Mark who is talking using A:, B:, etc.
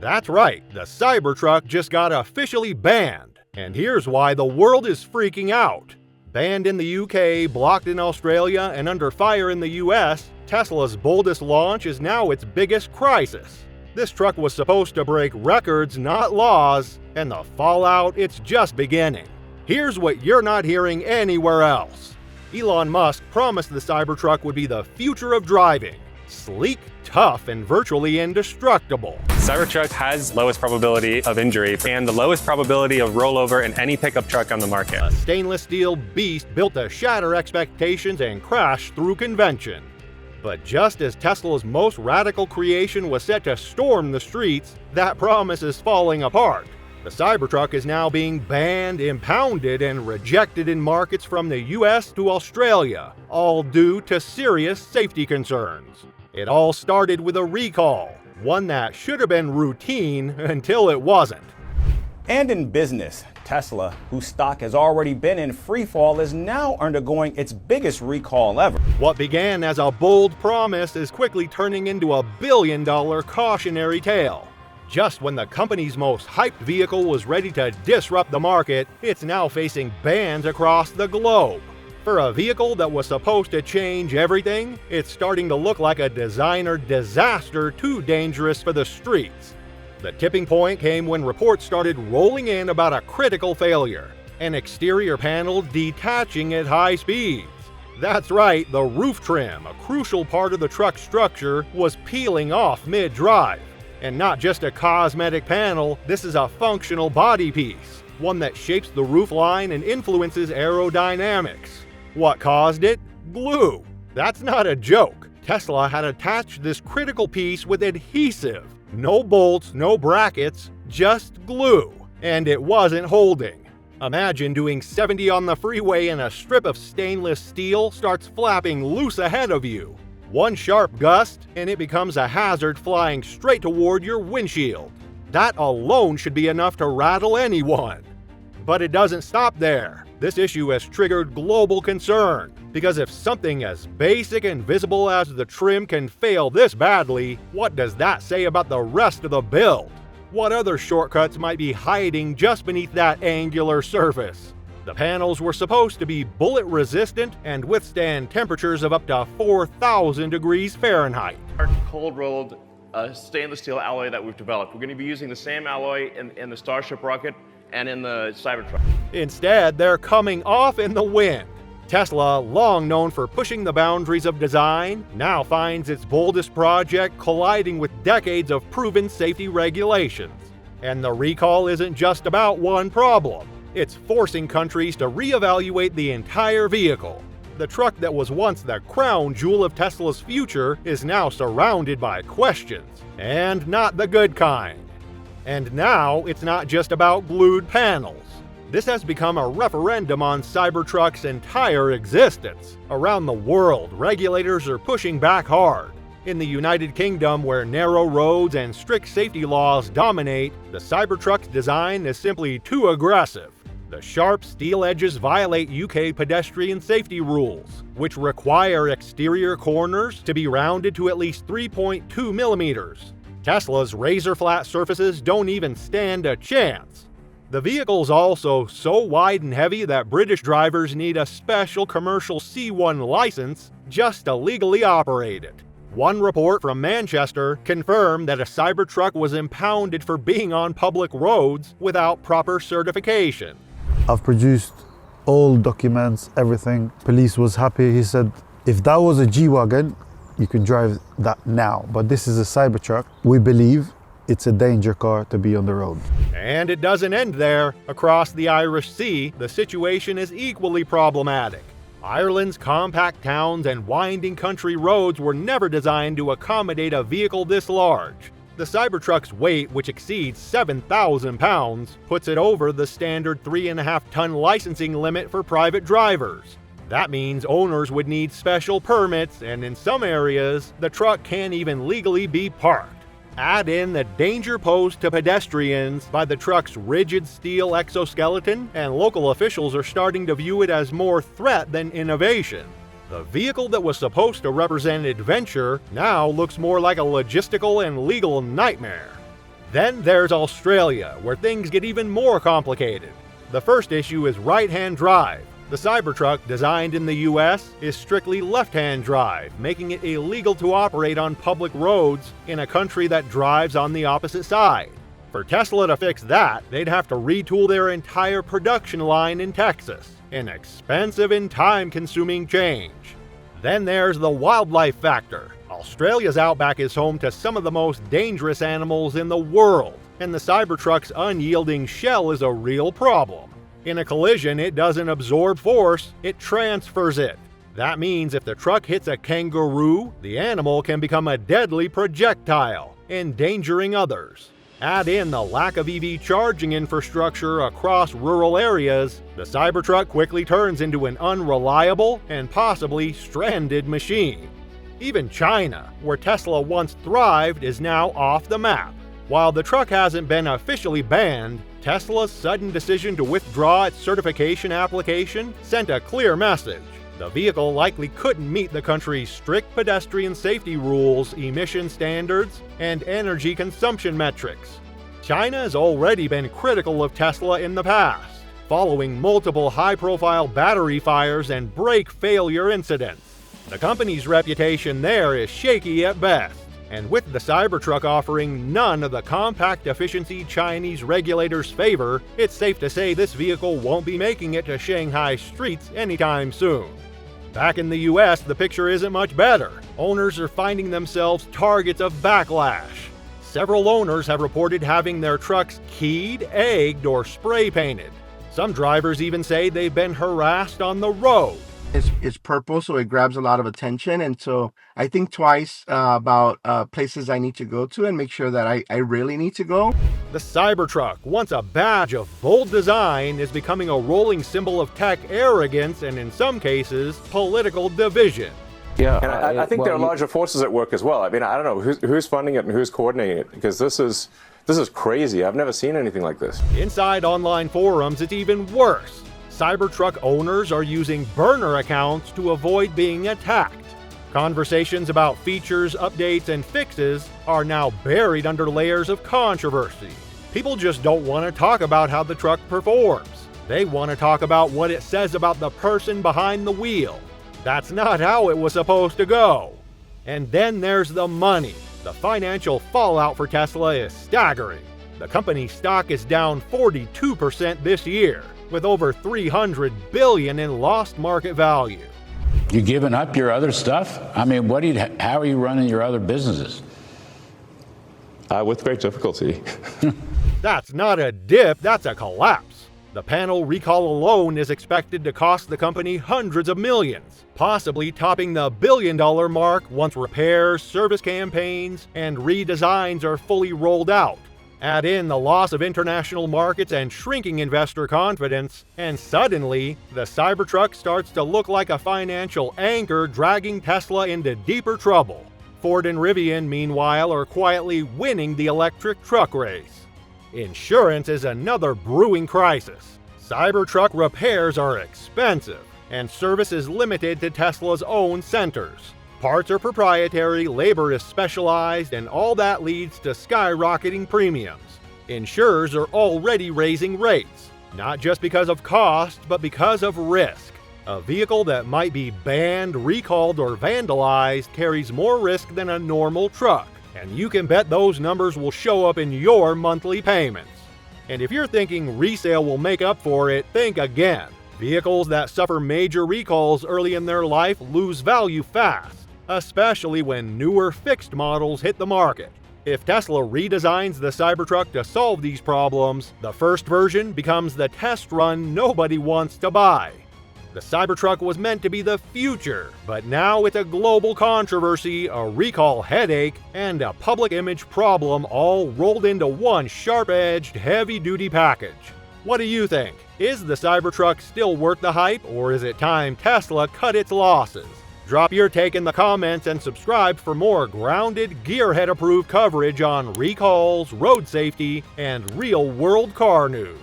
A: That's right, the Cybertruck just got officially banned. And here's why the world is freaking out. Banned in the UK, blocked in Australia, and under fire in the US, Tesla's boldest launch is now its biggest crisis. This truck was supposed to break records, not laws, and the fallout, it's just beginning. Here's what you're not hearing anywhere else. Elon Musk promised the Cybertruck would be the future of driving. Sleek, tough, and virtually indestructible.
B: Cybertruck has lowest probability of injury and the lowest probability of rollover in any pickup truck on the market.
A: A stainless steel beast built to shatter expectations and crash through convention. But just as Tesla's most radical creation was set to storm the streets, that promise is falling apart. The Cybertruck is now being banned, impounded, and rejected in markets from the US to Australia, all due to serious safety concerns. It all started with a recall, one that should have been routine until it wasn't.
C: And in business, Tesla, whose stock has already been in freefall, is now undergoing its biggest recall ever.
A: What began as a bold promise is quickly turning into a billion-dollar cautionary tale. Just when the company's most hyped vehicle was ready to disrupt the market, it's now facing bans across the globe. For a vehicle that was supposed to change everything, it's starting to look like a designer disaster too dangerous for the streets. The tipping point came when reports started rolling in about a critical failure, an exterior panel detaching at high speeds. That's right, the roof trim, a crucial part of the truck's structure, was peeling off mid-drive. And not just a cosmetic panel, this is a functional body piece, one that shapes the roof line and influences aerodynamics. What caused it? Glue. That's not a joke. Tesla had attached this critical piece with adhesive. No bolts, no brackets, just glue. And it wasn't holding. Imagine doing 70 on the freeway and a strip of stainless steel starts flapping loose ahead of you. One sharp gust, and it becomes a hazard flying straight toward your windshield. That alone should be enough to rattle anyone. But it doesn't stop there. This issue has triggered global concern, because if something as basic and visible as the trim can fail this badly, what does that say about the rest of the build? What other shortcuts might be hiding just beneath that angular surface? The panels were supposed to be bullet-resistant and withstand temperatures of up to 4,000 degrees Fahrenheit.
D: Our cold-rolled stainless steel alloy that we've developed. We're going to be using the same alloy in the Starship rocket and in the Cybertruck.
A: Instead, they're coming off in the wind. Tesla, long known for pushing the boundaries of design, now finds its boldest project colliding with decades of proven safety regulations. And the recall isn't just about one problem. It's forcing countries to reevaluate the entire vehicle. The truck that was once the crown jewel of Tesla's future is now surrounded by questions, and not the good kind. And now it's not just about glued panels. This has become a referendum on Cybertruck's entire existence. Around the world, regulators are pushing back hard. In the United Kingdom, where narrow roads and strict safety laws dominate, the Cybertruck's design is simply too aggressive. The sharp steel edges violate UK pedestrian safety rules, which require exterior corners to be rounded to at least 3.2 millimeters. Tesla's razor-flat surfaces don't even stand a chance. The vehicle's also so wide and heavy that British drivers need a special commercial C1 license just to legally operate it. One report from Manchester confirmed that a Cybertruck was impounded for being on public roads without proper certification.
E: I've produced all documents, everything. Police was happy. He said, if that was a G-Wagon, you can drive that now. But this is a Cybertruck. We believe it's a danger car to be on the road.
A: And it doesn't end there. Across the Irish Sea, the situation is equally problematic. Ireland's compact towns and winding country roads were never designed to accommodate a vehicle this large. The Cybertruck's weight, which exceeds 7,000 pounds, puts it over the standard 3.5-ton licensing limit for private drivers. That means owners would need special permits, and in some areas, the truck can't even legally be parked. Add in the danger posed to pedestrians by the truck's rigid steel exoskeleton, and local officials are starting to view it as more threat than innovation. The vehicle that was supposed to represent adventure now looks more like a logistical and legal nightmare. Then there's Australia, where things get even more complicated. The first issue is right-hand drive. The Cybertruck, designed in the US, is strictly left-hand drive, making it illegal to operate on public roads in a country that drives on the opposite side. For Tesla to fix that, they'd have to retool their entire production line in Texas, an expensive and time-consuming change. Then there's the wildlife factor. Australia's outback is home to some of the most dangerous animals in the world, and the Cybertruck's unyielding shell is a real problem. In a collision, it doesn't absorb force, it transfers it. That means if the truck hits a kangaroo, the animal can become a deadly projectile, endangering others. Add in the lack of EV charging infrastructure across rural areas, the Cybertruck quickly turns into an unreliable and possibly stranded machine. Even China, where Tesla once thrived, is now off the map. While the truck hasn't been officially banned, Tesla's sudden decision to withdraw its certification application sent a clear message. The vehicle likely couldn't meet the country's strict pedestrian safety rules, emission standards, and energy consumption metrics. China has already been critical of Tesla in the past, following multiple high-profile battery fires and brake failure incidents. The company's reputation there is shaky at best, and with the Cybertruck offering none of the compact efficiency Chinese regulators favor, it's safe to say this vehicle won't be making it to Shanghai streets anytime soon. Back in the US, the picture isn't much better. Owners are finding themselves targets of backlash. Several owners have reported having their trucks keyed, egged, or spray painted. Some drivers even say they've been harassed on the road.
F: It's purple, so it grabs a lot of attention, and so I think twice about places I need to go to and make sure that I really need to go.
A: The Cybertruck, once a badge of bold design, is becoming a rolling symbol of tech arrogance and, in some cases, political division.
G: Yeah, and I think there are larger forces at work as well. I mean, I don't know who's funding it and who's coordinating it, because this is crazy. I've never seen anything like this.
A: Inside online forums, it's even worse. Cybertruck owners are using burner accounts to avoid being attacked. Conversations about features, updates, and fixes are now buried under layers of controversy. People just don't want to talk about how the truck performs. They want to talk about what it says about the person behind the wheel. That's not how it was supposed to go. And then there's the money. The financial fallout for Tesla is staggering. The company's stock is down 42% this year, with over $300 billion in lost market value.
H: You giving up your other stuff? I mean, how are you running your other businesses?
G: With great difficulty.
A: That's not a dip, that's a collapse. The panel recall alone is expected to cost the company hundreds of millions, possibly topping the billion-dollar mark once repairs, service campaigns, and redesigns are fully rolled out. Add in the loss of international markets and shrinking investor confidence, and suddenly, the Cybertruck starts to look like a financial anchor dragging Tesla into deeper trouble. Ford and Rivian, meanwhile, are quietly winning the electric truck race. Insurance is another brewing crisis. Cybertruck repairs are expensive, and service is limited to Tesla's own centers. Parts are proprietary, labor is specialized, and all that leads to skyrocketing premiums. Insurers are already raising rates, not just because of cost, but because of risk. A vehicle that might be banned, recalled, or vandalized carries more risk than a normal truck, and you can bet those numbers will show up in your monthly payments. And if you're thinking resale will make up for it, think again. Vehicles that suffer major recalls early in their life lose value fast, especially when newer fixed models hit the market. If Tesla redesigns the Cybertruck to solve these problems, the first version becomes the test run nobody wants to buy. The Cybertruck was meant to be the future, but now it's a global controversy, a recall headache, and a public image problem all rolled into one sharp-edged, heavy-duty package. What do you think? Is the Cybertruck still worth the hype, or is it time Tesla cut its losses? Drop your take in the comments and subscribe for more grounded, Gearhead-approved coverage on recalls, road safety, and real-world car news.